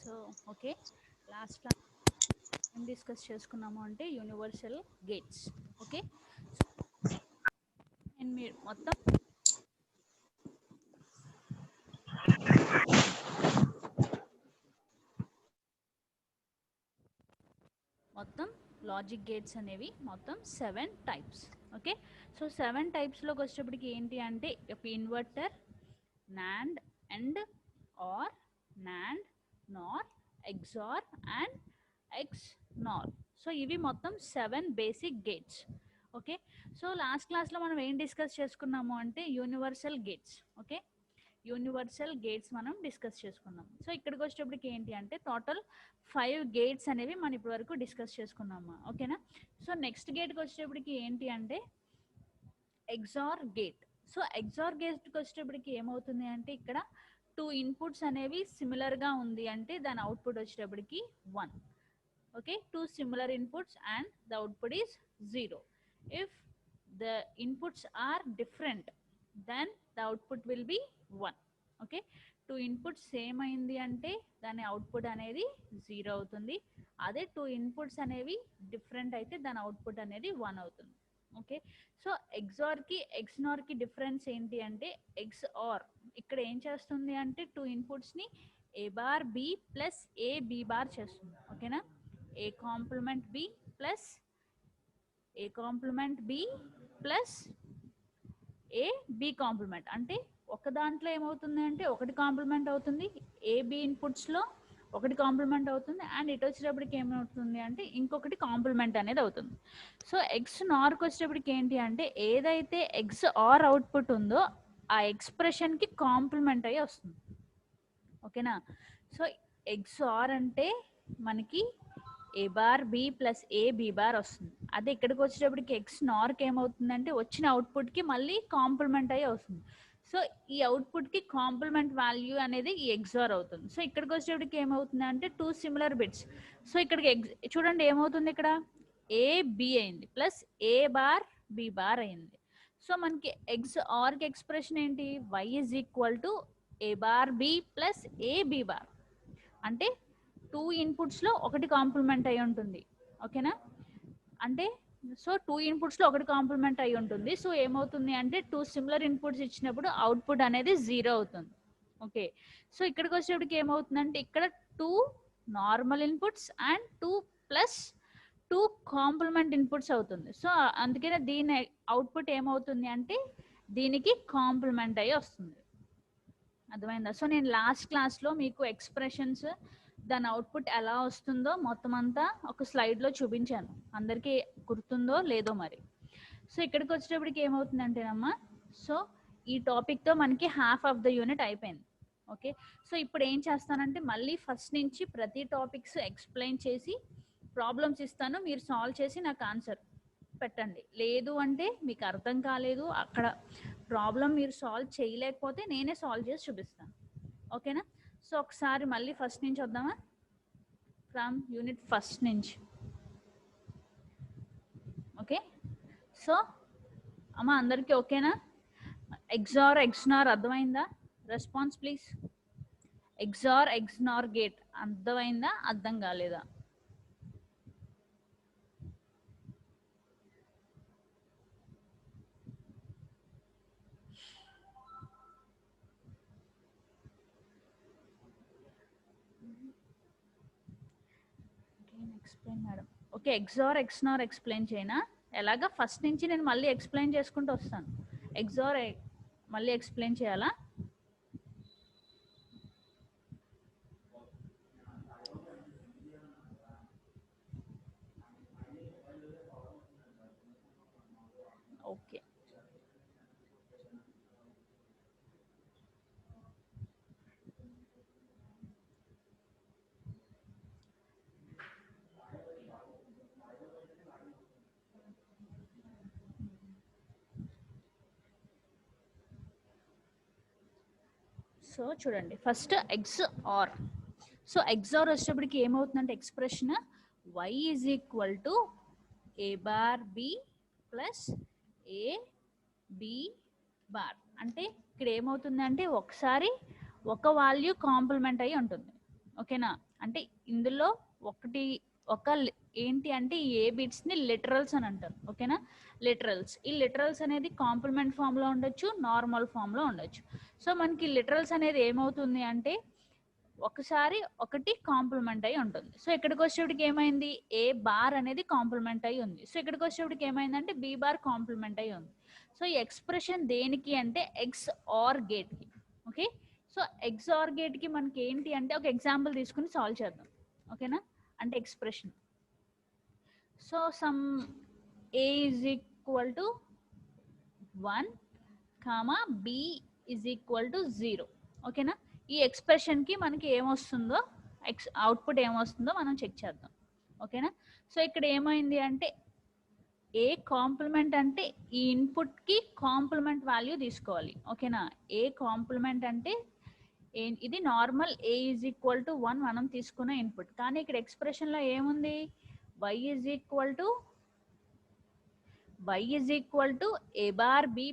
So okay, last ఏం discuss చేసుకున్నాము అంటే యూనివర్సల్ గేట్స్. ఓకే, నేను మీరు మొత్తం లాజిక్ గేట్స్ అనేవి మొత్తం 7 టైప్స్. ఓకే, సో 7 టైప్స్లోకి వచ్చేటప్పటికి ఏంటి అంటే ఒక inverter, NAND, AND, OR, NAND, NOR, XOR and XNOR. So ఇవి మొత్తం 7 basic gates. Okay, so last క్లాస్లో మనం ఏం డిస్కస్ చేసుకున్నాము అంటే universal gates. Okay, universal gates మనం డిస్కస్ చేసుకున్నాం. సో ఇక్కడికి వచ్చేటప్పటికి ఏంటి అంటే టోటల్ 5 గేట్స్ అనేవి మనం ఇప్పటి వరకు డిస్కస్ చేసుకున్నాము. ఓకేనా, సో నెక్స్ట్ గేట్కి వచ్చేటప్పటికి ఏంటి అంటే ఎగ్జార్ గేట్. సో ఎగ్జార్ గేట్కి వచ్చేటప్పటికి ఏమవుతుంది అంటే ఇక్కడ 2 ఇన్పుట్స్ అనేవి సిమిలర్గా ఉంది అంటే దాని అవుట్పుట్ వచ్చేటప్పటికి 1. Okay, 2 similar inputs and the output is 0. If the inputs are different, then the output will be 1. Okay, 2 inputs same అయింది అంటే దాని అవుట్పుట్ అనేది 0 అవుతుంది. అదే 2 ఇన్పుట్స్ అనేవి డిఫరెంట్ అయితే దాని అవుట్పుట్ అనేది 1 అవుతుంది. ఓకే, సో ఎగ్జార్కి ఎక్స్నార్కి డిఫరెన్స్ ఏంటి అంటే ఎక్స్ఆర్ ఇక్కడ ఏం చేస్తుంది అంటే 2 ఇన్పుట్స్ని A bar B plus A B bar చేస్తుంది. ఓకేనా, A complement B plus A complement B plus A B complement. అంటే ఒక దాంట్లో ఏమవుతుంది అంటే ఒకటి కాంప్లిమెంట్ అవుతుంది, ఏబి ఇన్పుట్స్లో ఒకటి కాంప్లిమెంట్ అవుతుంది, అండ్ ఇటు వచ్చేటప్పటికి ఏమవుతుంది అంటే ఇంకొకటి కాంప్లిమెంట్ అనేది అవుతుంది. సో ఎక్స్ నార్కి వచ్చేటప్పటికి ఏంటి అంటే ఏదైతే ఎక్స్ ఆర్ అవుట్పుట్ ఉందో ఆ ఎక్స్ప్రెషన్కి కాంప్లిమెంట్ అయ్యి వస్తుంది. ఓకేనా, సో ఎక్స్ ఆర్ అంటే మనకి A bar B plus A B bar వస్తుంది. అదే ఇక్కడికి వచ్చేటప్పటికి ఎక్స్ నార్కి ఏమవుతుందంటే వచ్చిన అవుట్పుట్కి మళ్ళీ కాంప్లిమెంట్ అయ్యి వస్తుంది. సో ఈ అవుట్పుట్కి కాంప్లిమెంట్ వాల్యూ అనేది ఈ ఎగ్జార్ అవుతుంది. సో ఇక్కడికి వచ్చేటప్పటికి ఏమవుతుంది అంటే 2 సిమిలర్ బిట్స్. సో ఇక్కడికి చూడండి ఏమవుతుంది ఇక్కడ ఏ బి అయింది plus A bar B bar అయింది. సో మనకి ఎక్స్ ఆర్కి ఎక్స్ప్రెషన్ ఏంటి Y is equal to A bar B plus A B bar. అంటే 2 ఇన్పుట్స్లో ఒకటి కాంప్లిమెంట్ అయి ఉంటుంది. ఓకేనా, అంటే సో 2 ఇన్పుట్స్లో ఒకటి కాంప్లిమెంట్ అయి ఉంటుంది. సో ఏమవుతుంది అంటే 2 సిమిలర్ ఇన్పుట్స్ ఇచ్చినప్పుడు అవుట్పుట్ అనేది 0 అవుతుంది. ఓకే, సో ఇక్కడికి వచ్చేటప్పటికి ఏమవుతుందంటే ఇక్కడ 2 normal inputs and 2 plus 2 complement inputs అవుతుంది. సో అందుకనే దీని అవుట్పుట్ ఏమవుతుంది అంటే దీనికి కాంప్లిమెంట్ అయ్యి వస్తుంది. అర్థమైందా? సో నేను లాస్ట్ క్లాస్లో మీకు ఎక్స్ప్రెషన్స్ దాని అవుట్పుట్ ఎలా వస్తుందో మొత్తం అంతా ఒక స్లైడ్లో చూపించాను. అందరికీ గుర్తుందో లేదో మరి. సో ఇక్కడికి వచ్చేటప్పటికి ఏమవుతుందంటేనమ్మా, సో ఈ టాపిక్తో మనకి హాఫ్ ఆఫ్ ద యూనిట్ అయిపోయింది. ఓకే, సో ఇప్పుడు ఏం చేస్తానంటే మళ్ళీ ఫస్ట్ నుంచి ప్రతి టాపిక్స్ ఎక్స్ప్లెయిన్ చేసి ప్రాబ్లమ్స్ ఇస్తాను, మీరు సాల్వ్ చేసి నాకు ఆన్సర్ పెట్టండి. లేదు అంటే మీకు అర్థం కాలేదు, అక్కడ ప్రాబ్లం మీరు సాల్వ్ చేయలేకపోతే నేనే సాల్వ్ చేసి చూపిస్తాను. ఓకేనా? సో ఒకసారి మళ్ళీ ఫస్ట్ నుంచి వద్దామా, ఫ్రమ్ యూనిట్ ఫస్ట్ నుంచి. ఓకే, సో అమ్మ అందరికీ ఓకేనా? ఎగ్జార్ ఎగ్స్నార్ అర్థమైందా? Response please. XOR XNOR gate అర్థమైందా, అర్థం కాలేదా? Explain madam. Okay, XOR XNOR explain చేయనా? ఎలాగా ఫస్ట్ నుంచి నేను మళ్ళీ ఎక్స్ప్లెయిన్ చేసుకుంటూ వస్తాను. ఎగ్జార్ మళ్ళీ ఎక్స్ప్లెయిన్ చేయాలా? ఓకే, సో చూడండి first XOR. So XOR వచ్చేటప్పటికి ఏమవుతుందంటే expression y is equal to A bar B plus A B bar. అంటే ఇక్కడ ఏమవుతుందంటే ఒకసారి ఒక వాల్యూ కాంప్లిమెంట్ అయి ఉంటుంది. ఓకేనా? అంటే ఇందులో ఒక ఏంటి అంటే ఈ ఏ బిట్స్ని లిటరల్స్ అని అంటారు. ఓకేనా? లిటరల్స్. ఈ లిటరల్స్ అనేది కాంప్లిమెంట్ ఫామ్లో ఉండొచ్చు, నార్మల్ ఫామ్లో ఉండొచ్చు. సో మనకి లిటరల్స్ అనేది ఏమవుతుంది అంటే ఒకసారి ఒకటి కాంప్లిమెంట్ అయి ఉంటుంది. సో ఇక్కడికి వచ్చేటికి ఏమైంది, ఏ బార్ అనేది కాంప్లిమెంట్ అయి ఉంది. సో ఇక్కడికి వచ్చేటికి ఏమైందంటే బి బార్ కాంప్లిమెంట్ అయి ఉంది. సో ఈ ఎక్స్ప్రెషన్ దేనికి అంటే ఎక్స్ ఆర్ గేట్కి. ఓకే, సో ఎక్స్ ఆర్ గేట్కి మనకి ఏంటి అంటే ఒక ఎగ్జాంపుల్ తీసుకుని సాల్వ్ చేద్దాం. ఓకేనా? అంటే expression so some A is equal to 1 comma B is equal to 0. ఓకేనా? ఈ ఎక్స్ప్రెషన్కి మనకి ఏమొస్తుందో అవుట్పుట్ ఏమొస్తుందో మనం చెక్ చేద్దాం. ఓకేనా? సో ఇక్కడ ఏమైంది అంటే ఏ కాంప్లిమెంట్ అంటే ఈ ఇన్పుట్కి కాంప్లిమెంట్ వాల్యూ తీసుకోవాలి. ఓకేనా? ఏ కాంప్లిమెంట్ అంటే ఇది normal A is equal to 1 మనం తీసుకున్న ఇన్పుట్. కానీ ఇక్కడ ఎక్స్ప్రెషన్లో ఏముంది, y is equal to A bar B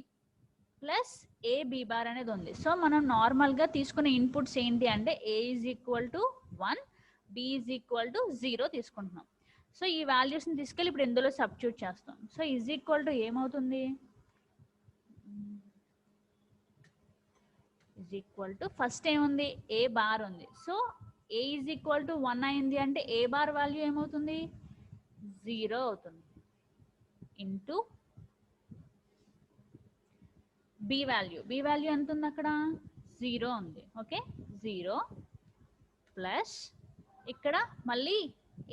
plus A B bar అనేది ఉంది. సో మనం నార్మల్గా తీసుకునే ఇన్పుట్స్ ఏంటి అంటే A is equal to 1, B is equal to 0 తీసుకుంటున్నాం. సో ఈ వాల్యూస్ని తీసుకెళ్ళి ఇప్పుడు ఇందులో సబ్స్టిట్యూట్ చేస్తాం. సో ఈజ్ ఈక్వల్ టు ఏమవుతుంది, ఈజ్ ఈక్వల్ టు ఫస్ట్ ఏముంది, ఏ బార్ ఉంది. So A is equal to 1 అయింది అంటే ఏ బార్ వాల్యూ ఏమవుతుంది, 0 అవుతుంది. ఇంటూ బి వాల్యూ ఎంత ఉంది అక్కడ, 0 ఉంది. ఓకే, 0 ప్లస్ ఇక్కడ మళ్ళీ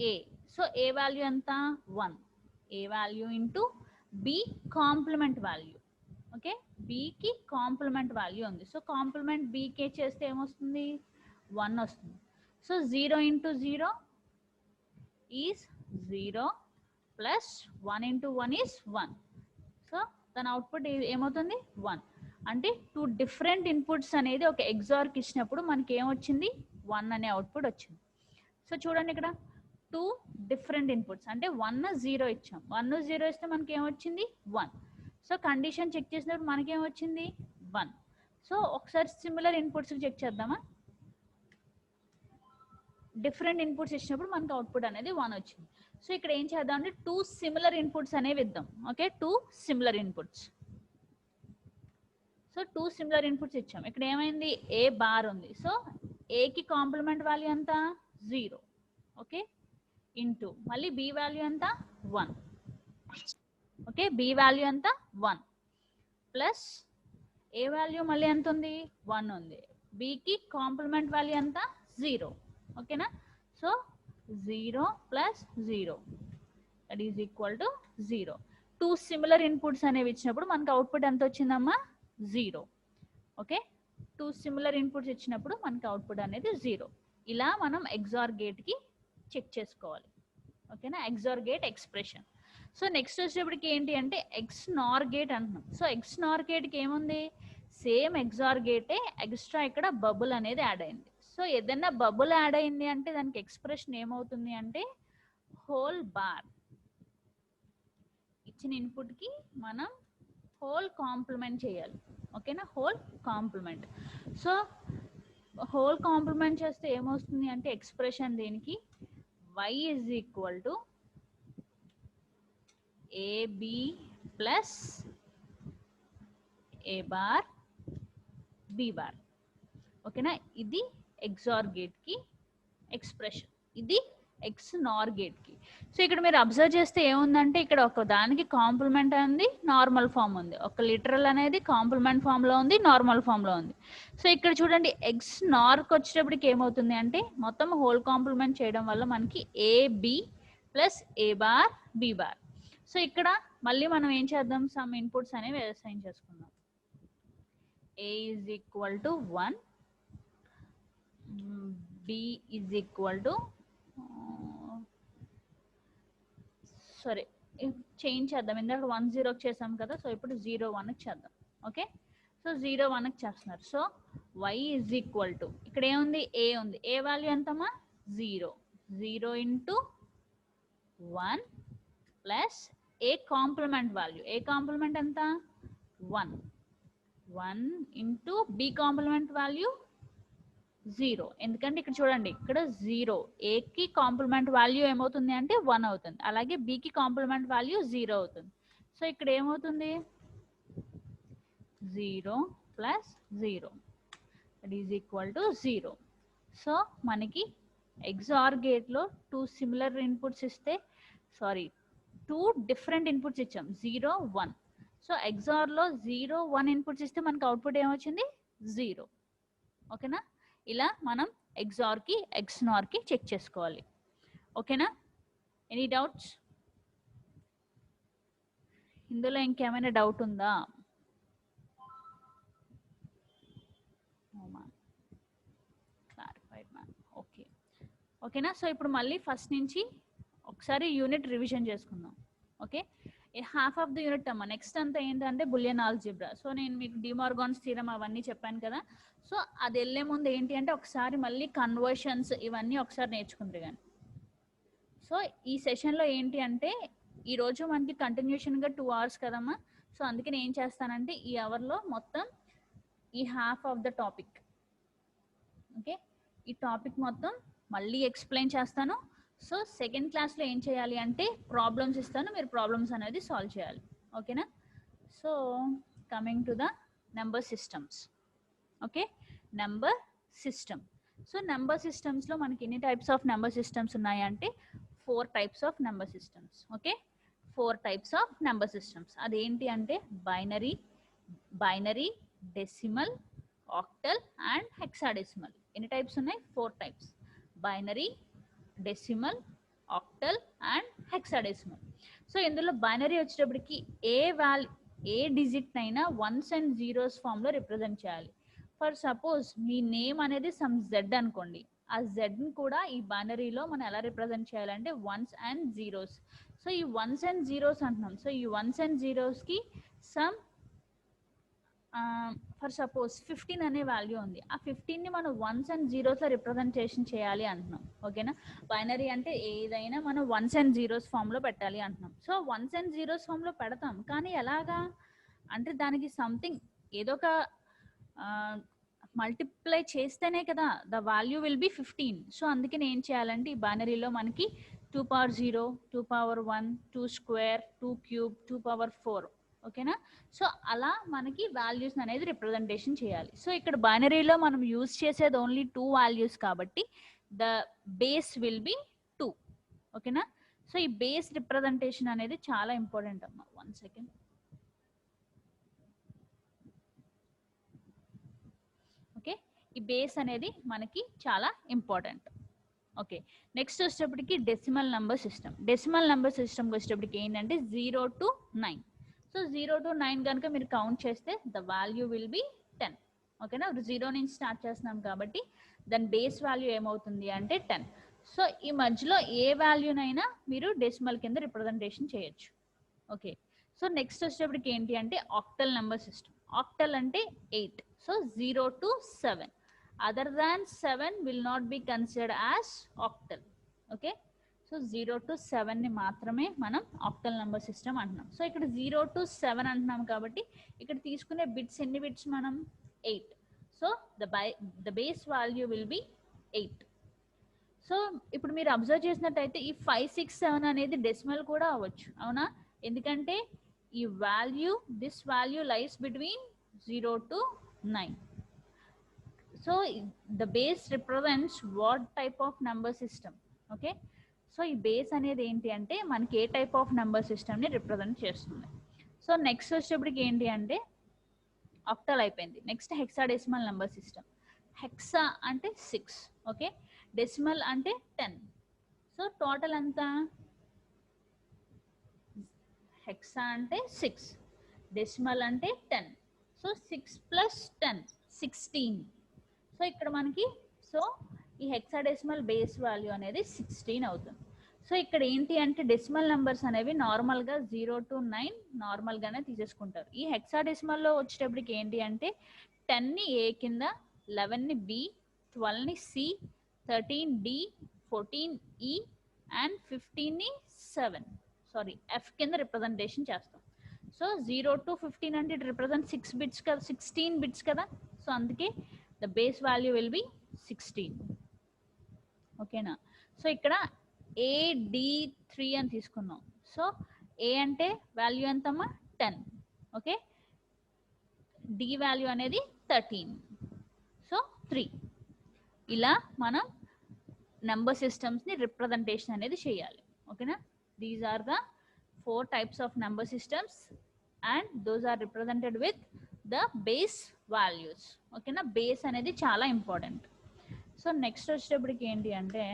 ఏ. సో ఏ వాల్యూ ఎంత, 1. A value into B complement value. Okay, బికి కాంప్లిమెంట్ వాల్యూ ఉంది. సో కాంప్లిమెంట్ బికే చేస్తే ఏమొస్తుంది, 1 వస్తుంది. So 0 into 0 is 0 plus 1 into 1 is 1. So దాని అవుట్పుట్ ఏమవుతుంది, 1. అంటే 2 డిఫరెంట్ ఇన్పుట్స్ అనేది ఒక ఎగ్జార్కి ఇచ్చినప్పుడు మనకి ఏమొచ్చింది, 1 అనే అవుట్పుట్ వచ్చింది. సో చూడండి ఇక్కడ 2 డిఫరెంట్ ఇన్పుట్స్ అంటే 1, 0 ఇచ్చాం. 1, 0 ఇస్తే మనకి ఏమొచ్చింది, 1. సో కండిషన్ చెక్ చేసినప్పుడు మనకి ఏమొచ్చింది, 1. సో ఒకసారి సిమిలర్ ఇన్పుట్స్ చెక్ చేద్దామా. డిఫరెంట్ ఇన్పుట్స్ ఇచ్చినప్పుడు మనకి అవుట్పుట్ అనేది 1 వచ్చింది. సో ఇక్కడ ఏం చేద్దాం అంటే 2 సిమిలర్ ఇన్పుట్స్ అనేవి ఇద్దాం. Okay, 2 similar inputs. So 2 similar inputs ఇచ్చాం. ఇక్కడ ఏమైంది, ఏ బార్ ఉంది. సో ఏకి కాంప్లిమెంట్ వాల్యూ ఎంత, 0. ఓకే, ఇంటూ మళ్ళీ బి వాల్యూ ఎంత, 1. ఓకే, బి వాల్యూ ఎంత, 1 ప్లస్ ఏ వాల్యూ మళ్ళీ ఎంత ఉంది, 1 ఉంది. బికి కాంప్లిమెంట్ వాల్యూ ఎంత, 0. ఓకేనా? So 0 plus 0 that is equal to 0. 2 similar inputs అనేవి ఇచ్చినప్పుడు మనకు అవుట్పుట్ ఎంత వచ్చిందమ్మా 0. ఓకే, 2 సిమిలర్ ఇన్పుట్స్ ఇచ్చినప్పుడు మనకి అవుట్పుట్ అనేది 0. ఇలా మనం ఎగ్జార్ గేట్కి చెక్ చేసుకోవాలి. ఓకేనా, XOR gate expression. So next వచ్చేటప్పటికి ఏంటి అంటే ఎక్స్ నార్ గేట్ అంటున్నాం. సో ఎక్స్ నార్ గేట్కి ఏముంది, సేమ్ ఎగ్జార్ గేటే, ఎక్స్ట్రా ఇక్కడ బబుల్ అనేది యాడ్ అయింది. సో ఏదైనా బబుల్ యాడ్ అయింది అంటే దానికి ఎక్స్ప్రెషన్ ఏమవుతుంది అంటే హోల్ బార్. ఇచ్చిన ఇన్పుట్కి మనం హోల్ కాంప్లిమెంట్ చేయాలి. ఓకేనా, whole complement. So whole complement చేస్తే ఏమొస్తుంది అంటే ఎక్స్ప్రెషన్ దీనికి y is equal to A B plus A bar B bar. ఓకేనా, ఇది ఎగ్జార్ గేట్కి ఎక్స్ప్రెషన్, ఇది ఎక్స్ నార్ గేట్కి. సో ఇక్కడ మీరు అబ్జర్వ్ చేస్తే ఏముందంటే ఇక్కడ ఒక దానికి కాంప్లిమెంట్ ఉంది, నార్మల్ ఫామ్ ఉంది. ఒక లిటరల్ అనేది కాంప్లిమెంట్ ఫామ్లో ఉంది, నార్మల్ ఫామ్లో ఉంది. సో ఇక్కడ చూడండి ఎక్స్ నార్కి వచ్చేటప్పటికి ఏమవుతుంది అంటే మొత్తం హోల్ కాంప్లిమెంట్ చేయడం వల్ల మనకి AB plus A bar B bar. So ఇక్కడ మళ్ళీ మనం ఏం చేద్దాం, సమ్ ఇన్పుట్స్ అనేవి అసైన్ చేసుకుందాం. A is equal to 1, b is equal to సరే చేంజ్ చేద్దాం. ఇందాక 1 0 చేసాం కదా, సో ఇప్పుడు 0 1 చేద్దాం. ఓకే, సో 0 1 చేస్తున్నారు. So y is equal to ఇక్కడ ఏముంది, a ఉంది. a వాల్యూ ఎంతమ్మా 0. 0 into 1 plus a complement value, a complement ఎంత 1. 1 ఇంటూ b కాంప్లిమెంట్ వాల్యూ 0. ఎందుకంటే ఇక్కడ చూడండి ఇక్కడ 0, ఏకి కాంప్లిమెంట్ వాల్యూ ఏమవుతుంది అంటే 1 అవుతుంది, అలాగే బికి కాంప్లిమెంట్ వాల్యూ 0 అవుతుంది. సో ఇక్కడ ఏమవుతుంది 0 plus 0 that is equal to 0. So మనకి ఎగ్జార్ గేట్లో 2 సిమిలర్ ఇన్పుట్స్ ఇస్తే, సారీ 2 డిఫరెంట్ ఇన్పుట్స్ ఇచ్చాం 0 1. సో ఎగ్జార్లో 0 1 ఇన్పుట్స్ ఇస్తే మనకి అవుట్పుట్ ఏమొచ్చింది 0. ఓకేనా, ఇలా మనం ఎగ్జార్కి ఎక్స్నార్కి చెక్ చేసుకోవాలి. ఓకేనా, ఎనీ డౌట్స్? ఇందులో ఇంకేమైనా డౌట్ ఉందా? Clarified ma'am. ఓకే, ఓకేనా. సో ఇప్పుడు మళ్ళీ ఫస్ట్ నుంచి ఒకసారి యూనిట్ రివిజన్ చేసుకుందాం. Okay, half of the unit అమ్మ. నెక్స్ట్ అంతా ఏంటంటే బులియన్ ఆల్జిబ్రా. సో నేను మీకు డిమార్గాన్స్ థీరం అవన్నీ చెప్పాను కదా. సో అది వెళ్ళే ముందు ఏంటి అంటే ఒకసారి మళ్ళీ కన్వర్షన్స్ ఇవన్నీ ఒకసారి నేర్చుకుంటారు కానీ. సో ఈ సెషన్లో ఏంటి అంటే ఈరోజు మనకి కంటిన్యూషన్గా 2 hours కదమ్మా. సో అందుకే నేను ఏం చేస్తానంటే ఈ అవర్లో మొత్తం ఈ half of the topic, okay, ఈ టాపిక్ మొత్తం మళ్ళీ ఎక్స్ప్లెయిన్ చేస్తాను. సో సెకండ్ క్లాస్లో ఏం చేయాలి అంటే ప్రాబ్లమ్స్ ఇస్తాను, మీరు ప్రాబ్లమ్స్ అనేది సాల్వ్ చేయాలి. ఓకేనా. So coming to the number systems. Okay, number system. So number సిస్టమ్స్లో మనకి ఎన్ని టైప్స్ ఆఫ్ నెంబర్ సిస్టమ్స్ ఉన్నాయంటే 4 types of number systems. Okay, 4 types of number systems. అదేంటి అంటే binary, decimal, octal and hexadecimal. ఎన్ని టైప్స్ ఉన్నాయి? 4 types. Binary, decimal, octal and hexadecimal. So ఇందులో binary వచ్చేటప్పటికి ఏ డిజిట్ అయినా వన్స్ అండ్ జీరోస్ ఫామ్లో represent చేయాలి. ఫర్ సపోజ్ మీ నేమ్ అనేది సమ్ జెడ్ అనుకోండి, ఆ జెడ్ని కూడా ఈ బైనరీలో మనం ఎలా రిప్రజెంట్ చేయాలంటే వన్స్ అండ్ జీరోస్. సో ఈ వన్స్ అండ్ జీరోస్ అంటున్నాం. సో ఈ వన్స్ అండ్ జీరోస్కి సమ్ ఫర్ సపోజ్ 15 అనే వాల్యూ ఉంది. ఆ 15ని మనం వన్స్ అండ్ జీరోస్లో రిప్రజెంటేషన్ చేయాలి అంటున్నాం. ఓకేనా, బైనరీ అంటే ఏదైనా మనం వన్స్ అండ్ జీరోస్ ఫామ్లో పెట్టాలి అంటున్నాం. సో వన్స్ అండ్ జీరోస్ ఫామ్లో పెడతాం, కానీ ఎలాగా అంటే దానికి సంథింగ్ ఏదో ఒక మల్టిప్లై చేస్తేనే కదా the value will B 15. So అందుకే ఏం చేయాలంటే ఈ బైనరీలో మనకి 2 power 0, 2 power 1, 2 square, 2 cube, 2 power 4. ఓకేనా. సో అలా మనకి వాల్యూస్ అనేది రిప్రజెంటేషన్ చేయాలి. సో ఇక్కడ బైనరీలో మనం యూజ్ చేసేది ఓన్లీ 2 వాల్యూస్ కాబట్టి ద బేస్ విల్ బి 2. ఓకేనా. సో ఈ బేస్ రిప్రజెంటేషన్ అనేది చాలా ఇంపార్టెంట్ అమ్మా. 1 second. ఓకే, ఈ బేస్ అనేది మనకి చాలా ఇంపార్టెంట్. ఓకే, నెక్స్ట్ వచ్చేటప్పటికి decimal number system. Decimal number సిస్టమ్కి వచ్చేటప్పటికి ఏంటంటే 0 to 9. సో 0 to 9 కనుక మీరు కౌంట్ చేస్తే ద వాల్యూ విల్ బి 10. ఓకేనా, 0 నుంచి స్టార్ట్ చేస్తున్నాం కాబట్టి దాని బేస్ వాల్యూ ఏమవుతుంది అంటే 10. సో ఈ మధ్యలో ఏ వాల్యూనైనా మీరు డెసిమల్ కింద రిప్రజెంటేషన్ చేయొచ్చు. ఓకే, సో నెక్స్ట్ వచ్చేటప్పటికి ఏంటి అంటే ఆక్టల్ నెంబర్ సిస్టమ్. ఆక్టల్ అంటే 8. So 0 to 7. Other than 7 will not be considered as octal. Okay, so 0 to 7 ని మాత్రమే మనం ఆక్టల్ నెంబర్ సిస్టమ్ అంటున్నాం. సో ఇక్కడ 0 to 7 అంటున్నాం కాబట్టి ఇక్కడ తీసుకునే బిట్స్ ఎన్ని బిట్స్ మనం 8. So the base value will B 8. So ఇప్పుడు మీరు అబ్జర్వ్ చేసినట్టయితే ఈ 5, 6, 7 అనేది డెసిమల్ కూడా అవ్వచ్చు, అవునా? ఎందుకంటే ఈ value, this value lies between 0 to 9. So the base represents what type of number system. Okay, so ఈ బేస్ అనేది ఏంటి అంటే మనకి ఏ టైప్ ఆఫ్ నెంబర్ సిస్టమ్ని రిప్రజెంట్ చేస్తుంది. సో నెక్స్ట్ వచ్చేటప్పటికి ఏంటి అంటే ఆక్టల్ అయిపోయింది. Next hexadecimal number system. Hexa అంటే 6. ఓకే, డెసిమల్ అంటే 10. సో టోటల్ ఎంత? హెక్సా అంటే 6, డెసిమల్ అంటే 10. సో 6 + 10 16. సో ఇక్కడ మనకి ఈ హెక్సాడెసిమల్ బేస్ వాల్యూ అనేది 16 అవుతుంది. సో ఇక్కడ ఏంటి అంటే డెసిమల్ నెంబర్స్ అనేవి నార్మల్గా 0 to 9 నార్మల్గానే తీసేసుకుంటారు. ఈ హెక్సాడెసిమల్లో వచ్చేటప్పటికి ఏంటి అంటే 10ని ఏ కింద, 11ని బి, 12ని సి, 13 డి, 14 ఈ అండ్ 15ని ఎఫ్ కింద రిప్రజెంటేషన్ చేస్తాం. సో 0 to 15 అంటే ఇట్ రిప్రజెంట్ 6 బిట్స్ కదా, 16 బిట్స్ కదా. సో అందుకే the base value will be 16. ఓకేనా, సో ఇక్కడ AD3 అని తీసుకున్నాం. సో ఏ అంటే వాల్యూ ఎంతమ్మా 10. ఓకే, డి వాల్యూ అనేది 13. సో 3. ఇలా మనం నెంబర్ సిస్టమ్స్ని రిప్రజెంటేషన్ అనేది చేయాలి. ఓకేనా, these are the 4 types of number systems and those are represented with the base values. ఓకేనా, బేస్ అనేది చాలా ఇంపార్టెంట్. సో నెక్స్ట్ వచ్చేటప్పటికి ఏంటి అంటే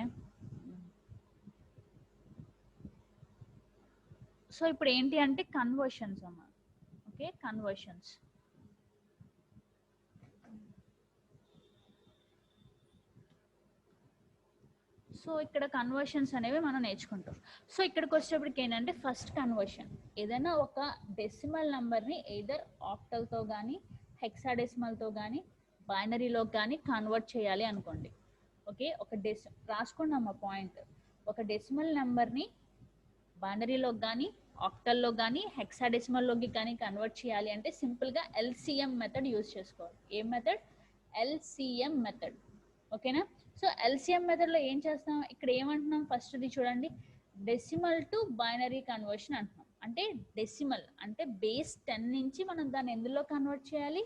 సో ఇప్పుడు ఏంటి అంటే కన్వర్షన్స్ అమ్మా. Okay, conversions. సో ఇక్కడ కన్వర్షన్స్ అనేవి మనం నేర్చుకుంటాం. సో ఇక్కడికి వచ్చేటప్పటికి ఏంటంటే ఫస్ట్ కన్వర్షన్, ఏదైనా ఒక డెసిమల్ నెంబర్ని ఎయిదర్ ఆక్టల్తో కానీ హెక్సాడెసిమల్తో కానీ బైనరీలో కానీ కన్వర్ట్ చేయాలి అనుకోండి. ఓకే, రాసుకున్నాం పాయింట్. ఒక డెసిమల్ నెంబర్ని బైనరీలోకి కానీ ఆక్టల్లో కానీ హెక్సాడెసిమల్లోకి కానీ కన్వర్ట్ చేయాలి అంటే సింపుల్గా LCM మెథడ్ యూజ్ చేసుకోవాలి. ఏ మెథడ్? LCM method. ఓకేనా, సో LCM మెథడ్లో ఏం చేస్తాం, ఇక్కడ ఏమంటున్నాం ఫస్ట్ది చూడండి, డెసిమల్ టు బైనరీ కన్వర్షన్ అంటున్నాం. అంటే డెసిమల్ అంటే బేస్ 10 నుంచి మనం దాన్ని ఎందులో కన్వర్ట్ చేయాలి,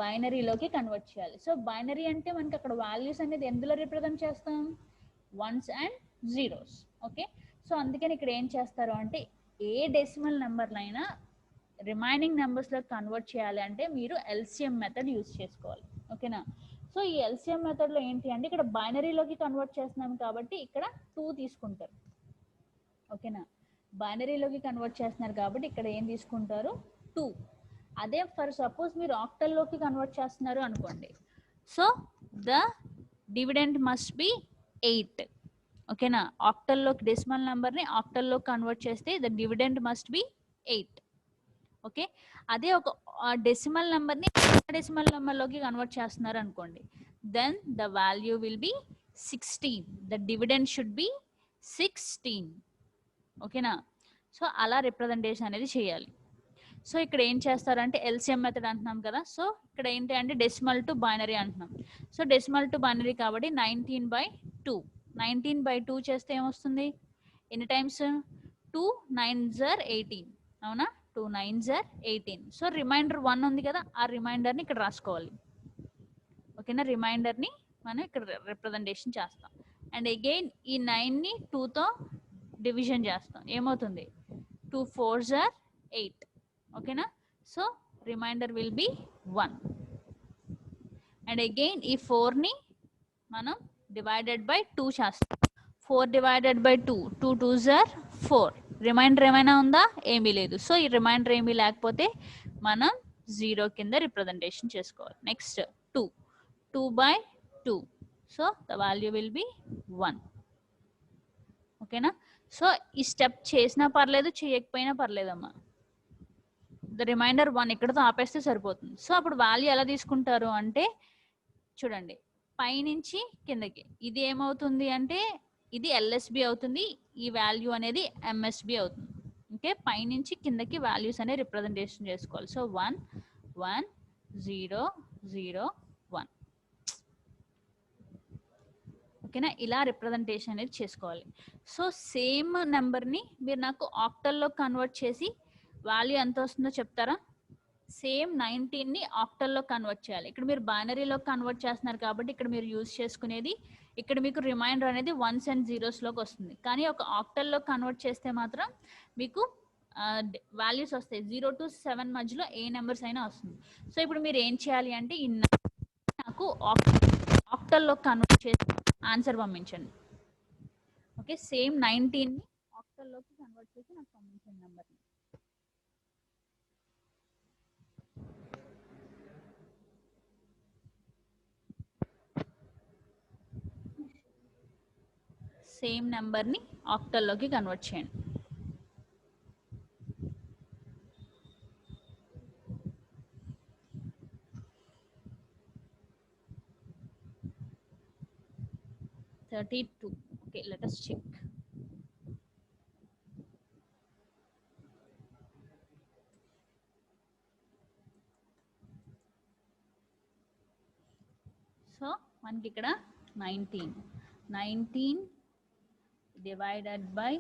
బైనరీలోకి కన్వర్ట్ చేయాలి. సో బైనరీ అంటే మనకి అక్కడ వాల్యూస్ అనేది ఎందులో రిప్రజెంట్ చేస్తాం, 1s and 0s. Okay, so అందుకని ఇక్కడ ఏం చేస్తారు అంటే ఏ డెసిమల్ నెంబర్లైనా రిమైనింగ్ నెంబర్స్లో కన్వర్ట్ చేయాలి అంటే మీరు LCM మెథడ్ యూజ్ చేసుకోవాలి. ఓకేనా, సో ఈ LCM మెథడ్లో ఏంటి అంటే ఇక్కడ బైనరీలోకి కన్వర్ట్ చేస్తున్నాం కాబట్టి ఇక్కడ 2 తీసుకుంటారు. ఓకేనా, బైనరీలోకి కన్వర్ట్ చేస్తున్నారు కాబట్టి ఇక్కడ ఏం తీసుకుంటారు, 2. అదే ఫర్ సపోజ్ మీరు ఆక్టల్లోకి కన్వర్ట్ చేస్తున్నారు అనుకోండి, so the dividend must be 8. ఓకేనా, ఆక్టల్లోకి డెసిమల్ నెంబర్ని ఆక్టల్లోకి కన్వర్ట్ చేస్తే the dividend must be 8. Okay, అదే ఒక డెసిమల్ నెంబర్ని డెసిమల్ నెంబర్లోకి కన్వర్ట్ చేస్తున్నారు అనుకోండి, then the value will be 16. The dividend should be 16. ఓకేనా, సో అలా రిప్రజెంటేషన్ అనేది చేయాలి. సో ఇక్కడ ఏం చేస్తారంటే LCM మెథడ్ అంటున్నాం కదా, సో ఇక్కడ ఏంటి అంటే డెసిమల్ టు బైనరీ అంటున్నాం. సో డెసిమల్ టు బైనరీ కాబట్టి 19/2. 19/2 చేస్తే ఏమొస్తుంది, ఎన్ని టైమ్స్, 2 9s are 18. అవునా, 2 9s are 18. సో రిమైండర్ 1 ఉంది కదా, ఆ రిమైండర్ని ఇక్కడ రాసుకోవాలి. ఓకేనా, రిమైండర్ని మనం ఇక్కడ రిప్రజెంటేషన్ చేస్తాం. అండ్ అగైన్ ఈ 9ని 2తో డివిజన్ చేస్తాం, ఏమవుతుంది, 2 4s are 8. ఓకేనా, so reminder will be 1. And again ఈ 4ని మనం డివైడెడ్ బై 2 చేస్తాం. 4 divided by 2, 2 2s are 4. Reminder ఏమైనా ఉందా? ఏమీ లేదు. సో ఈ రిమైండర్ ఏమీ లేకపోతే మనం 0 కింద రిప్రజెంటేషన్ చేసుకోవాలి. Next 2, 2 by 2, so the value will be 1. ఓకేనా? సో ఈ స్టెప్ చేసినా పర్లేదు, చేయకపోయినా పర్లేదమ్మా. ద రిమైండర్ 1 ఇక్కడతో ఆపేస్తే సరిపోతుంది. సో అప్పుడు వాల్యూ ఎలా తీసుకుంటారు అంటే చూడండి, పైనుంచి కిందకి ఇది ఏమవుతుంది అంటే ఇది ఎల్ఎస్బి అవుతుంది, ఈ వాల్యూ అనేది ఎంఎస్బి అవుతుంది. ఓకే, పైనుంచి కిందకి వాల్యూస్ అనే రిప్రజెంటేషన్ చేసుకోవాలి. సో 1 1 0 0 1. ఓకేనా? ఇలా రిప్రజెంటేషన్ అనేది చేసుకోవాలి. సో సేమ్ నెంబర్ని మీరు నాకు ఆక్టల్లో కన్వర్ట్ చేసి వాల్యూ ఎంత వస్తుందో చెప్తారా? సేమ్ 19ని ఆక్టల్లో కన్వర్ట్ చేయాలి. ఇక్కడ మీరు బైనరీలో కన్వర్ట్ చేస్తున్నారు కాబట్టి ఇక్కడ మీరు యూజ్ చేసుకునేది, ఇక్కడ మీకు రిమైండర్ అనేది 1s and 0s లోకి వస్తుంది. కానీ ఒక ఆక్టల్లో కన్వర్ట్ చేస్తే మాత్రం మీకు వాల్యూస్ వస్తాయి. 0 to 7 మధ్యలో ఏ నెంబర్స్ అయినా వస్తుంది. సో ఇప్పుడు మీరు ఏం చేయాలి అంటే ఈ నాకు ఆక్టల్లో కన్వర్ట్ చేసి ఆన్సర్ పంపించండి. ఓకే, సేమ్ 19ని ఆక్టల్లోకి కన్వర్ట్ చేసి నాకు పంపించండి నెంబర్ని. సేమ్ నెంబర్ని ఆక్టల్లోకి కన్వర్ట్ చేయండి. Okay, let us check. So మనకి ఇక్కడ 19 divided by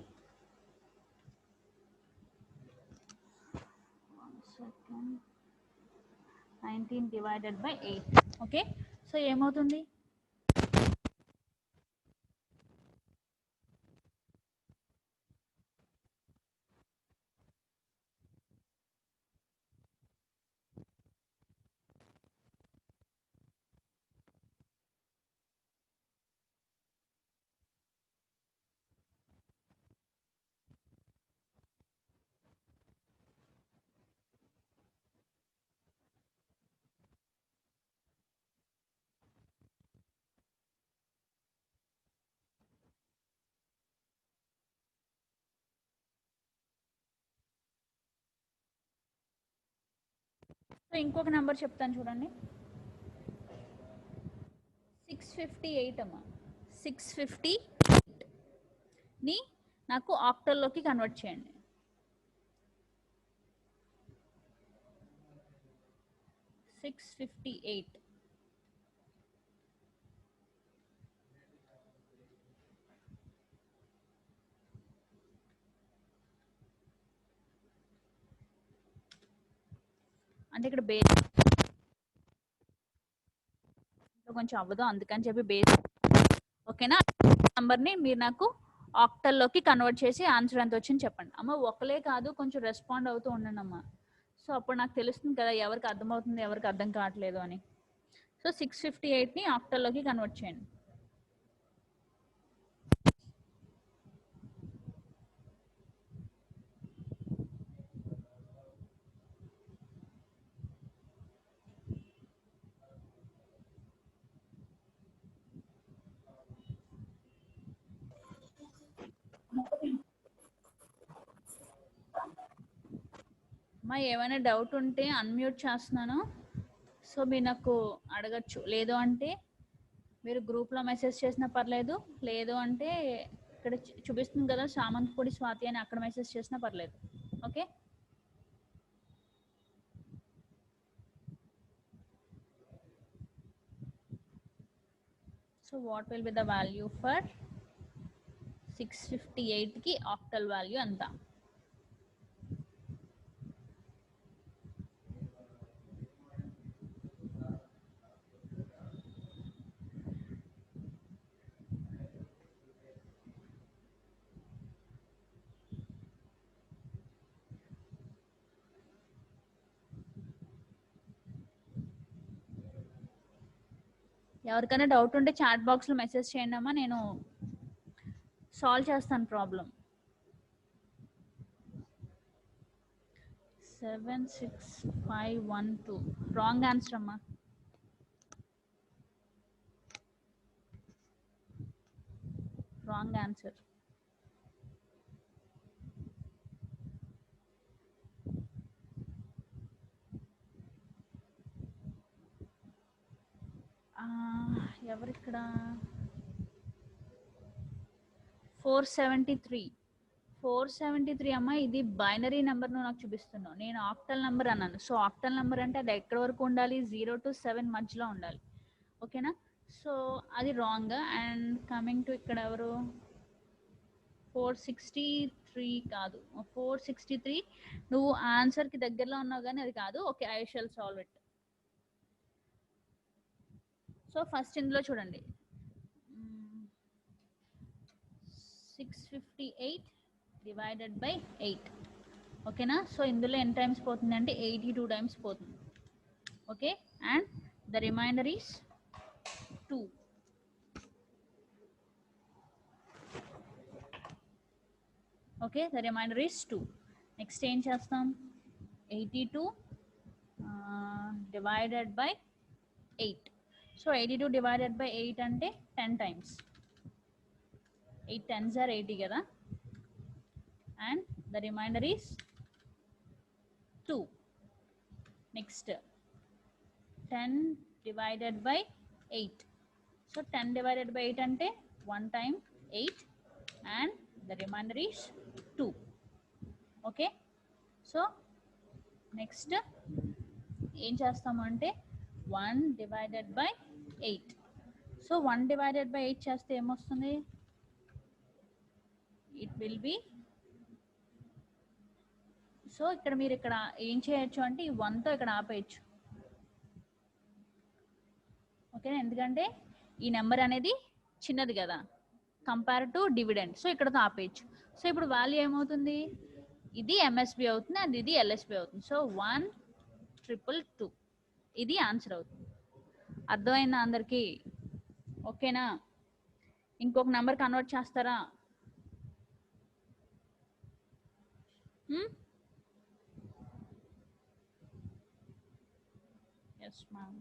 19 divided by 8. Okay, so ఏమవుతుంది? సో ఇంకొక నెంబర్ చెప్తాను చూడండి, 658 అమ్మా. 658ని నాకు ఆక్టల్లోకి కన్వర్ట్ చేయండి. 658 అంటే ఇక్కడ బేస్ కొంచెం అవ్వదు, అందుకని చెప్పి బేస్. ఓకేనా? నంబర్ని మీరు నాకు ఆక్టల్లోకి కన్వర్ట్ చేసి ఆన్సర్ ఎంత వచ్చింది చెప్పండి. అమ్మ ఒకలే కాదు, కొంచెం రెస్పాండ్ అవుతూ ఉండండి అమ్మ. సో అప్పుడు నాకు తెలుస్తుంది కదా ఎవరికి అర్థమవుతుంది, ఎవరికి అర్థం కావట్లేదు అని. సో 658ని ఆక్టల్లోకి కన్వర్ట్ చేయండి. అమ్మా ఏమైనా డౌట్ ఉంటే అన్మ్యూట్ చేస్తున్నాను, సో మీరు నాకు అడగచ్చు. లేదు అంటే మీరు గ్రూప్లో మెసేజ్ చేసినా పర్లేదు, లేదు అంటే ఇక్కడ చూపిస్తుంది కదా సామంతపూడి స్వాతి అని, అక్కడ మెసేజ్ చేసినా పర్లేదు. Okay, so what will be the value for 658కి ఆక్టల్ వాల్యూ ఎంత? ఎవరికైనా డౌట్ ఉంటే చాట్ బాక్స్లో మెసేజ్ చేయండి అమ్మా, నేను సాల్వ్ చేస్తాను ప్రాబ్లం. 76512 రాంగ్ ఆన్సర్ అమ్మా. Wrong answer. ఎవరిక్కడ 473 అమ్మా. ఇది బైనరీ నెంబర్ నాకు చూపిస్తున్నావు, నేను ఆక్టల్ నెంబర్ అన్నాను. సో ఆక్టల్ నెంబర్ అంటే అది ఎక్కడి వరకు ఉండాలి, 0 to 7 మధ్యలో ఉండాలి. ఓకేనా? సో అది రాంగ్. అండ్ కమింగ్ టు ఇక్కడ ఎవరు 463 కాదు, 463 నువ్వు ఆన్సర్కి దగ్గరలో ఉన్నావు కానీ అది కాదు. Okay, I shall solve it. So first ఇందులో చూడండి, 658 డివైడెడ్ బై 8. ఓకేనా? సో ఇందులో ఎన్ని టైమ్స్ పోతుంది అంటే 82 టైమ్స్ పోతుంది. Okay, and the remainder is 2. Okay, the remainder is 2. Next ఏం చేస్తాం, 82 divided by 8. So 82 divided by 8 అంటే 10 టైమ్స్. 8 10s are 80 కదా, and the remainder is 2. Next 10 divided by 8. So 10 divided by 8 ante 1 time 8 and the remainder is 2. Okay, so next ఏం చేస్తాము అంటే 1 divided by 8. So 1 divided by 8 చేస్తే ఏమొస్తుంది, it will be, so ఇక్కడ మీరు ఇక్కడ ఏం చేయొచ్చు అంటే ఈ 1తో ఇక్కడ ఆపేయచ్చు. ఓకే, ఎందుకంటే ఈ నెంబర్ అనేది చిన్నది కదా కంపేర్ టు డివిడెండ్, సో ఇక్కడతో ఆపేయచ్చు. సో ఇప్పుడు వాల్యూ ఏమవుతుంది, ఇది ఎంఎస్బి అవుతుంది అండ్ ఇది ఎల్ఎస్బి అవుతుంది. సో 1,222 ఇది ఆన్సర్ అవుతుంది. అర్థమైందా అందరికీ? ఓకేనా? ఇంకొక నెంబర్ కన్వర్ట్ చేస్తారా? Yes ma'am.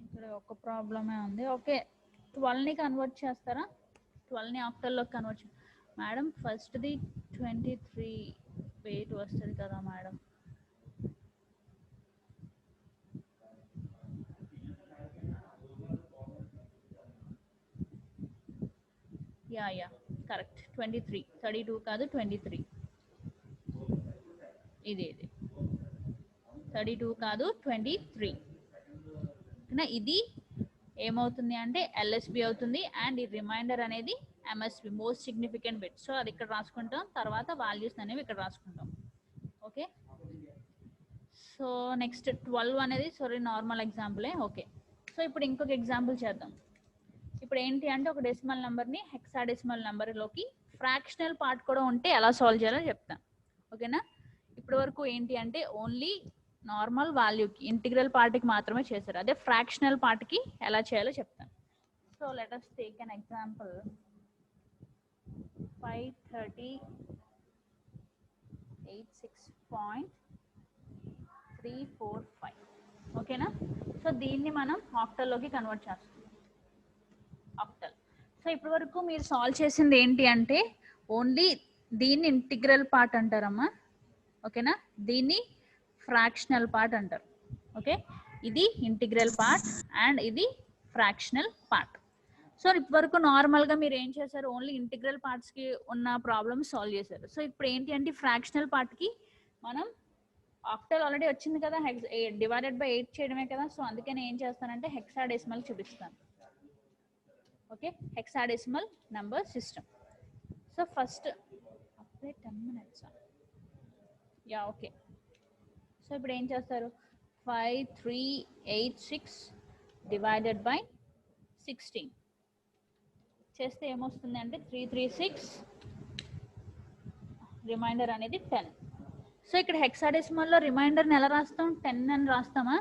ఇక్కడ ఒక ప్రాబ్లమే ఉంది. ఓకే, 12ని కన్వర్ట్ చేస్తారా? 12ని ఆక్టల్లోకి కన్వర్ట్ మేడం. ఫస్ట్ది 23 వెయిట్ వస్తుంది కదా మేడం. Yeah correct, 23. 32 కాదు 23. ఇది 32 కాదు 23. ఇది ఏమవుతుంది అంటే ఎల్ఎస్బి అవుతుంది అండ్ ఈ రిమైండర్ అనేది MSB, most significant bit. So అది ఇక్కడ రాసుకుంటాం, తర్వాత వాల్యూస్ అనేవి ఇక్కడ రాసుకుంటాం. ఓకే, సో నెక్స్ట్ 12 అనేది నార్మల్ ఎగ్జాంపులే. ఓకే, సో ఇప్పుడు ఇంకొక ఎగ్జాంపుల్ చేద్దాం. ఇప్పుడు ఏంటి అంటే ఒక డెసిమల్ నెంబర్ని హెక్సాడెసిమల్ నెంబర్లోకి ఫ్రాక్షనల్ పార్ట్ కూడా ఉంటే ఎలా సాల్వ్ చేయాలో చెప్తాను. ఓకేనా? ఇప్పటి వరకు ఏంటి అంటే ఓన్లీ నార్మల్ వాల్యూకి ఇంటిగ్రల్ పార్ట్కి మాత్రమే చేశారు, అదే ఫ్రాక్షనల్ పార్ట్కి ఎలా చేయాలో చెప్తాను. So let us take an example. 530.86.345. ఓకేనా? సో దీన్ని మనం ఆక్టల్లోకి కన్వర్ట్ చేస్తాం. ఆక్టల్. సో ఇప్పటి వరకు మీరు సాల్వ్ చేసింది ఏంటి అంటే ఓన్లీ దీన్ని ఇంటిగ్రల్ పార్ట్ అంటారమ్మా. ఓకేనా? దీన్ని ఫ్రాక్షనల్ పార్ట్ అంటారు. ఓకే, ఇది ఇంటిగ్రల్ పార్ట్ అండ్ ఇది ఫ్రాక్షనల్ పార్ట్. సో ఇప్పటివరకు నార్మల్గా మీరు ఏం చేశారు, ఓన్లీ ఇంటిగ్రల్ పార్ట్స్కి ఉన్న ప్రాబ్లమ్ సాల్వ్ చేశారు. సో ఇప్పుడు ఏంటి అంటే ఫ్రాక్షనల్ పార్ట్కి మనం ఆక్టల్ ఆల్రెడీ వచ్చింది కదా, డివైడెడ్ బై 8 చేయడమే కదా. సో అందుకే నేను ఏం చేస్తానంటే హెక్సాడెసిమల్ చూపిస్తాను. Okay, hexadecimal number system. So first అప్పుడే 10 minutes. Yeah okay. సో ఇప్పుడు ఏం చేస్తారు, 5386 డివైడెడ్ బై 16 చేస్తే ఏమొస్తుంది అంటే 336. రిమైండర్ అనేది 10. సో ఇక్కడ హెక్సాడెసిమల్లో రిమైండర్ని ఎలా రాస్తాం? 10 అని రాస్తామా?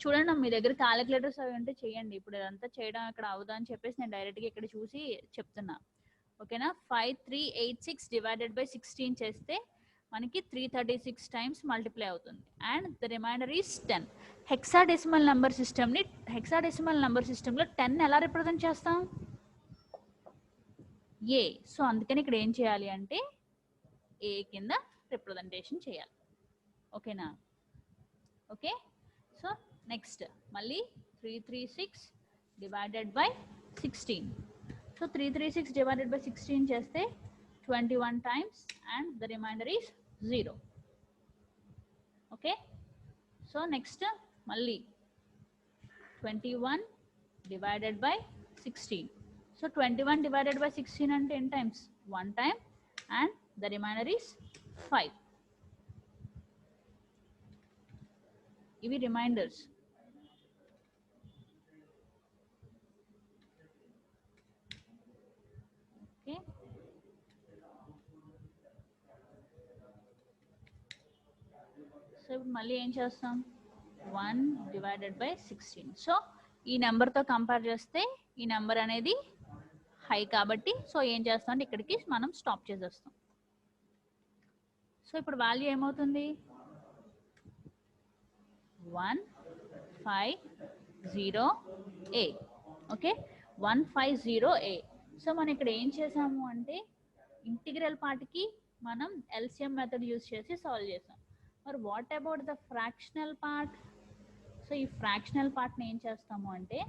చూడండి మీ దగ్గర క్యాలిక్యులేటర్స్ అవి ఉంటే చేయండి. ఇప్పుడు ఇదంతా చేయడం ఇక్కడ అవుదా అని చెప్పేసి నేను డైరెక్ట్గా ఇక్కడ చూసి చెప్తున్నా. ఓకేనా? 5386 డివైడెడ్ బై 16 చేస్తే మనకి 336 టైమ్స్ మల్టిప్లై అవుతుంది. And the remainder is 10. Hexadecimal number సిస్టంలో 10 ఎలా రిప్రజెంట్ చేస్తాం? ఏ. సో అందుకని ఇక్కడ ఏం చేయాలి అంటే ఏ కింద రిప్రజెంటేషన్ చేయాలి. ఓకేనా? ఓకే. సో నెక్స్ట్ మళ్ళీ 336 divided by 16. So 336 divided by 16 చేస్తే 21 times and the remainder is 0. Okay. So next మళ్ళీ 21 divided by 16. So 21 divided by 16 అంటే 10 times, 1 time and the remainder is 5. ఇవి రిమైండర్స్. ఓకే. సో ఇప్పుడు మళ్ళీ ఏం చేస్తాం? 1 డివైడెడ్ బై 16. సో ఈ నెంబర్తో కంపేర్ చేస్తే ఈ నెంబర్ అనేది హై కాబట్టి సో ఏం చేస్తాం అంటే ఇక్కడికి మనం స్టాప్ చేసేస్తాం. సో ఇప్పుడు వాల్యూ ఏమవుతుంది? 150A. Okay, 150A. సో మనం ఇక్కడ ఏం చేసాము అంటే ఇంటిగ్రల్ పార్ట్కి మనం ఎల్సిఎం మెథడ్ యూజ్ చేసి సాల్వ్ చేసాం. మరి what about the fractional part? So ఈ ఫ్రాక్షనల్ పార్ట్ని ఏం చేస్తాము అంటే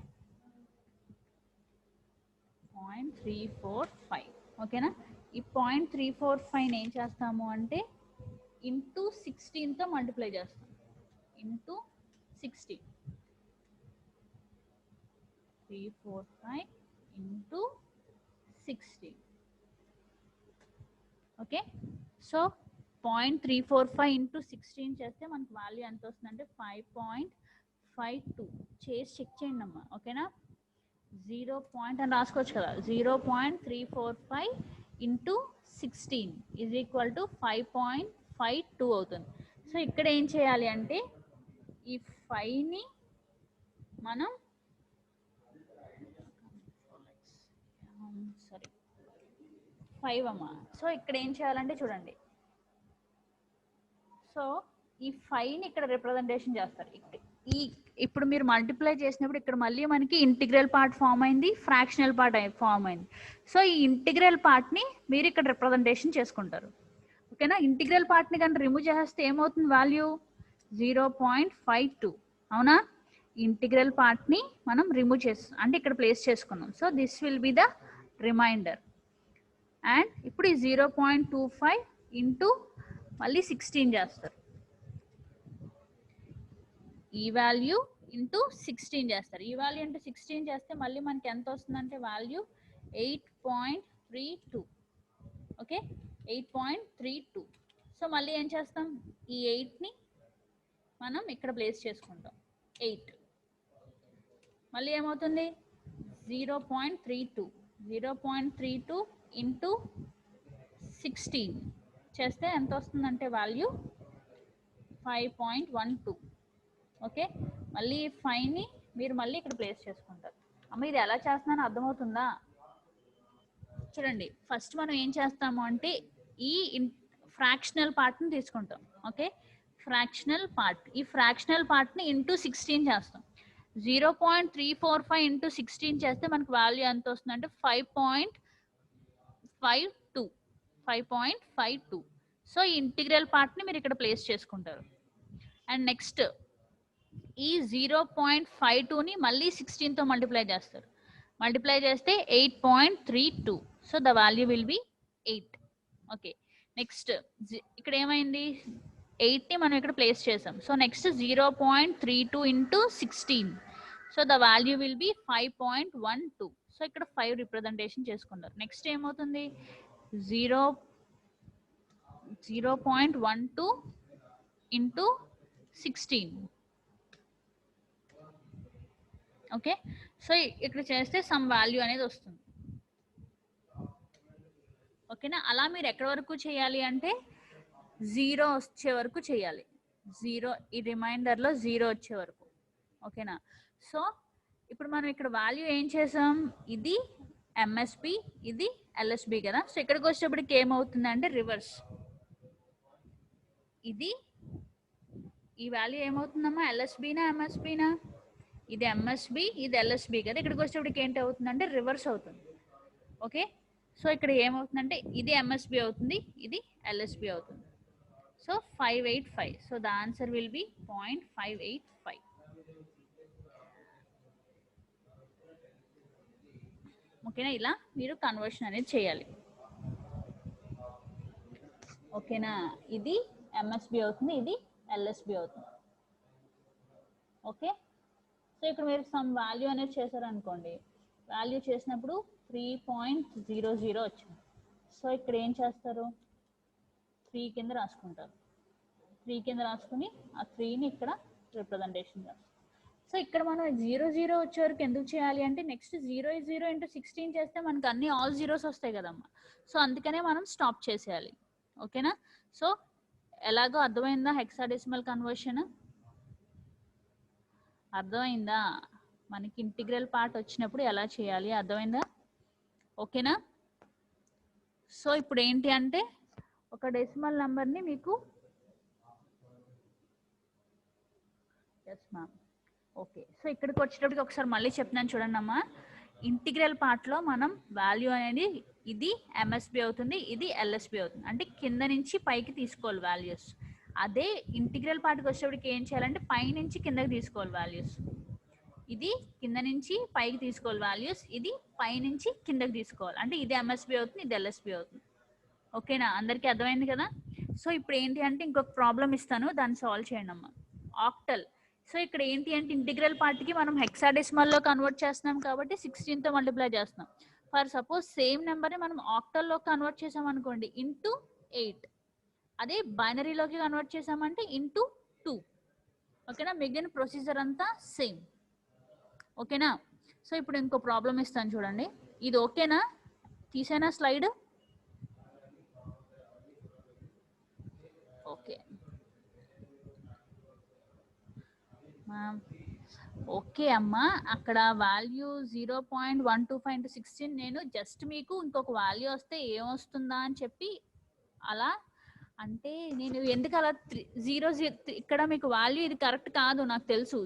0.345. ఓకేనా? ఈ 0.345 ఏం చేస్తాము అంటే ఇంటూ 16తో మల్టిప్లై చేస్తాం. Into 16. 345 into 16. Okay. So 0.345 into 16 చేస్తే మనకు వాల్యూ ఎంత వస్తుందంటే 5.52. చేసి చెక్ చేయండి అమ్మా. ఓకేనా? 0 అని రాసుకోవచ్చు కదా. 0.345 ఇంటూ 16 ఈజ్ ఈక్వల్ టు 5.52 అవుతుంది. సో ఇక్కడ ఏం చేయాలి అంటే ఈ 5ని మనం సారీ 5 అమ్మా. సో ఇక్కడ ఏం చేయాలంటే చూడండి, సో ఈ 5ని ఇక్కడ రిప్రజెంటేషన్ చేస్తారు. ఇప్పుడు మీరు మల్టిప్లై చేసినప్పుడు ఇక్కడ మళ్ళీ మనకి ఇంటిగ్రల్ పార్ట్ ఫామ్ అయింది, ఫ్రాక్షనల్ పార్ట్ ఫామ్ అయింది. సో ఈ ఇంటిగ్రల్ పార్ట్ని మీరు ఇక్కడ రిప్రజెంటేషన్ చేసుకుంటారు. ఓకేనా? ఇంటిగ్రల్ పార్ట్ని కనుక రిమూవ్ చేస్తే ఏమవుతుంది వాల్యూ? 0.52. అవునా? ఇంటిగ్రల్ పార్ట్ని మనం రిమూవ్ చేస్తాం అంటే ఇక్కడ ప్లేస్ చేసుకున్నాం. So this will be the reminder. And ఇప్పుడు ఈ 0.25 ఇంటూ మళ్ళీ 16 చేస్తారు. ఈ వాల్యూ ఇంటూ 16 చేస్తారు. ఈ వాల్యూ ఇంటూ 16 చేస్తే మళ్ళీ మనకి ఎంత వస్తుందంటే వాల్యూ 8.32. ఓకే, 8.32. సో మళ్ళీ ఏం చేస్తాం? ఈ 8ని మనం ఇక్కడ ప్లేస్ చేసుకుంటాం. 8 మళ్ళీ ఏమవుతుంది? 0.32. 0.32 ఇంటూ 16 చేస్తే ఎంత వస్తుందంటే వాల్యూ 5.12. ఓకే, మళ్ళీ 5ని మీరు మళ్ళీ ఇక్కడ ప్లేస్ చేసుకుంటారు. అమ్మ ఇది ఎలా చేస్తున్నానో అర్థమవుతుందా? చూడండి, ఫస్ట్ మనం ఏం చేస్తాము అంటే ఈ ఫ్రాక్షనల్ పార్ట్ని తీసుకుంటాం. ఓకే, ఫ్రాక్షనల్ పార్ట్, ఈ ఫ్రాక్షనల్ పార్ట్ని ఇంటూ 16 చేస్తాం. 0.345 ఇంటూ 16 చేస్తే మనకు వాల్యూ ఎంత వస్తుందంటే 5.52. 5.52. సో ఈ ఇంటిగ్రల్ పార్ట్ని మీరు ఇక్కడ ప్లేస్ చేసుకుంటారు. అండ్ నెక్స్ట్ ఈ 0.52ని మళ్ళీ 16తో మల్టిప్లై చేస్తారు. మల్టిప్లై చేస్తే 8.32. So the value will B 8. Okay, next ఇక్కడ ఏమైంది? 8ని మనం ఇక్కడ ప్లేస్ చేసాం. So next 0.32 into 16. So the value will B 5.12. So ఇక్కడ 5 రిప్రజెంటేషన్ చేసుకున్నారు. నెక్స్ట్ ఏమవుతుంది? 0.12 ఇంటూ 16. ఓకే, సో ఇక్కడ చేస్తే సమ్ వాల్యూ అనేది వస్తుంది. ఓకేనా. అలా మీరు ఎక్కడి వరకు చేయాలి అంటే 0 వచ్చే వరకు చేయాలి. 0 ఈ రిమైండర్లో 0 వచ్చే వరకు. ఓకేనా. సో ఇప్పుడు మనం ఇక్కడ వాల్యూ ఏం చేసాం, ఇది ఎంఎస్పి ఇది ఎల్ఎస్బి కదా. సో ఇక్కడికి వచ్చేటప్పటికి ఏమవుతుంది అంటే రివర్స్. ఇది ఈ వాల్యూ ఏమవుతుందమ్మా, ఎల్ఎస్బినా ఎంఎస్బినా, ఇది ఎంఎస్బి ఇది ఎల్ఎస్బి కదా. ఇక్కడికి వచ్చేటప్పటికి ఏంటి అవుతుందంటే రివర్స్ అవుతుంది. ఓకే. సో ఇక్కడ ఏమవుతుందంటే ఇది ఎంఎస్బి అవుతుంది, ఇది ఎల్ఎస్బి అవుతుంది. So 585. So the answer will be 0.585. ఓకేనా. ఇలా మీరు కన్వర్షన్ అనేది చేయాలి. ఓకేనా. ఇది ఎంఎస్బి అవుతుంది, ఇది ఎల్ఎస్బి అవుతుంది. ఓకే. సో ఇక్కడ మీరు సమ్ వాల్యూ అనేది చేశారనుకోండి, వాల్యూ చేసినప్పుడు 3.00 వచ్చింది. సో ఇక్కడ ఏం చేస్తారు, 3 కింద రాసుకుంటారు. 3 కింద రాసుకుని ఆ 3ని ఇక్కడ రిప్రజెంటేషన్ చేస్తారు. సో ఇక్కడ మనం 0 వచ్చే వరకు ఎందుకు చేయాలి అంటే నెక్స్ట్ 0 into 16 చేస్తే మనకు అన్ని ఆల్ జీరోస్ వస్తాయి కదమ్మా. సో అందుకనే మనం స్టాప్ చేసేయాలి. ఓకేనా. సో ఎలాగో అర్థమైందా హెక్సాడెసిమల్ కన్వర్షన్, అర్థమైందా, మనకి ఇంటిగ్రల్ పార్ట్ వచ్చినప్పుడు ఎలా చేయాలి అర్థమైందా. ఓకేనా. సో ఇప్పుడు ఏంటి అంటే ఒక డెసిమల్ నెంబర్ని మీకు ఎస్ మ్యామ్. ఓకే. సో ఇక్కడికి వచ్చేటప్పటికి ఒకసారి మళ్ళీ చెప్తున్నాను చూడండి అమ్మా. ఇంటిగ్రల్ పార్ట్లో మనం వాల్యూ అనేది ఇది ఎంఎస్బి అవుతుంది, ఇది ఎల్ఎస్బి అవుతుంది. అంటే కింద నుంచి పైకి తీసుకోవాలి వాల్యూస్. అదే ఇంటిగ్రల్ పార్ట్కి వచ్చేటప్పటికి ఏం చేయాలంటే పై నుంచి కిందకి తీసుకోవాలి వాల్యూస్. ఇది కింద నుంచి పైకి తీసుకోవాలి వాల్యూస్, ఇది పై నుంచి కిందకి తీసుకోవాలి. అంటే ఇది ఎంఎస్బి అవుతుంది, ఇది ఎల్ఎస్బి అవుతుంది. ఓకేనా. అందరికీ అర్థమైంది కదా. సో ఇప్పుడు ఏంటి అంటే ఇంకొక ప్రాబ్లం ఇస్తాను, దాన్ని సాల్వ్ చేయండి అమ్మా. ఆక్టల్. సో ఇక్కడ ఏంటి అంటే ఇంటిగ్రల్ పార్ట్కి మనం హెక్సాడెసిమల్లో కన్వర్ట్ చేస్తున్నాం కాబట్టి 16తో మల్టిప్లై చేస్తున్నాం. ఫర్ సపోజ్ సేమ్ నెంబర్ని మనం ఆక్టల్లో కన్వర్ట్ చేసాం అనుకోండి ఇంటూ 8. అదే బైనరీలోకి కన్వర్ట్ చేసామంటే ఇంటూ 2. ఓకేనా. మిగిలిన ప్రొసీజర్ అంతా సేమ్. ఓకేనా. సో ఇప్పుడు ఇంకో ప్రాబ్లం ఇస్తాను చూడండి. ఇది ఓకేనా, తీసేనా స్లైడ్. ఓకే ఓకే అమ్మా. అక్కడ వాల్యూ 0.125 into 16 నేను జస్ట్ మీకు ఇంకొక వాల్యూ వస్తే ఏమొస్తుందా అని చెప్పి అలా అంటే నేను ఎందుకు అలా 0 ఇక్కడ మీకు వాల్యూ ఇది కరెక్ట్ కాదు నాకు తెలుసు.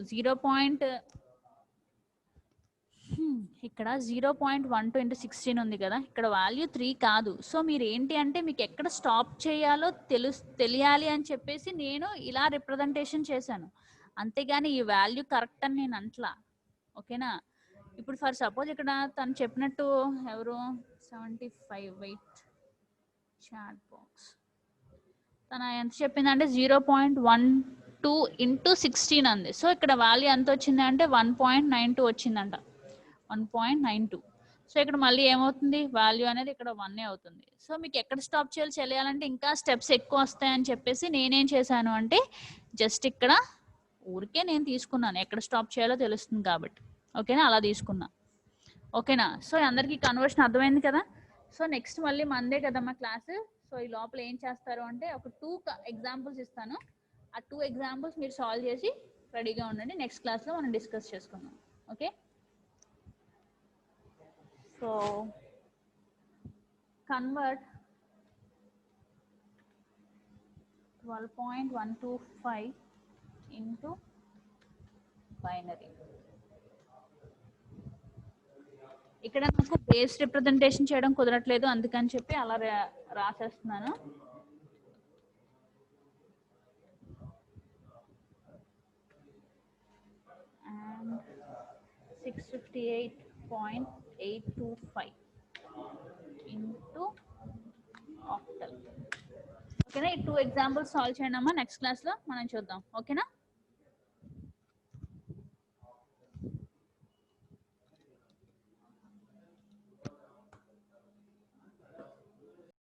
ఇక్కడ 0.12 into 16 ఉంది కదా, ఇక్కడ వాల్యూ 3 కాదు. సో మీరు ఏంటి అంటే మీకు ఎక్కడ స్టాప్ చేయాలో తెలియాలి అని చెప్పేసి నేను ఇలా రిప్రజెంటేషన్ చేశాను, అంతేగాని ఈ వాల్యూ కరెక్ట్ అని నేను అంటలా. ఓకేనా. ఇప్పుడు ఫర్ సపోజ్ ఇక్కడ తను చెప్పినట్టు ఎవరు 75 వెయిట్ చాట్ బాక్స్ తన ఎంత చెప్పిందంటే 0.12 into 16 అంది. సో ఇక్కడ వాల్యూ ఎంత వచ్చింది అంటే 1.92 వచ్చిందంట, 1.92. సో ఇక్కడ మళ్ళీ ఏమవుతుంది వాల్యూ అనేది ఇక్కడ 1 అవుతుంది. సో మీకు ఎక్కడ స్టాప్ చేయాలంటే ఇంకా స్టెప్స్ ఎక్కువ వస్తాయని చెప్పేసి నేనేం చేశాను అంటే జస్ట్ ఇక్కడ ఊరికే నేను తీసుకున్నాను, ఎక్కడ స్టాప్ చేయాలో తెలుస్తుంది కాబట్టి. ఓకేనా, అలా తీసుకున్నా. ఓకేనా. సో అందరికీ కన్వర్షన్ అర్థమైంది కదా. సో నెక్స్ట్ మళ్ళీ మందే కదమ్మా క్లాస్. సో ఈ లోపల ఏం చేస్తారు అంటే ఒక 2 ఎగ్జాంపుల్స్ ఇస్తాను, ఆ 2 ఎగ్జాంపుల్స్ మీరు సాల్వ్ చేసి రెడీగా ఉండండి. నెక్స్ట్ క్లాస్లో మనం డిస్కస్ చేసుకుందాం. Okay. So convert 12.125 into binary. ఇక్కడ నాకు బేస్ రిప్రజెంటేషన్ చేయడం కుదరట్లేదు, అందుకని చెప్పి అలా రాసేస్తున్నాను. And 658.825 into octal. ఓకేనా. ఈ 2 ఎగ్జాంపుల్స్ సాల్వ్ చేయండి అమ్మా, నెక్స్ట్ క్లాస్లో మనం చూద్దాం. ఓకేనా.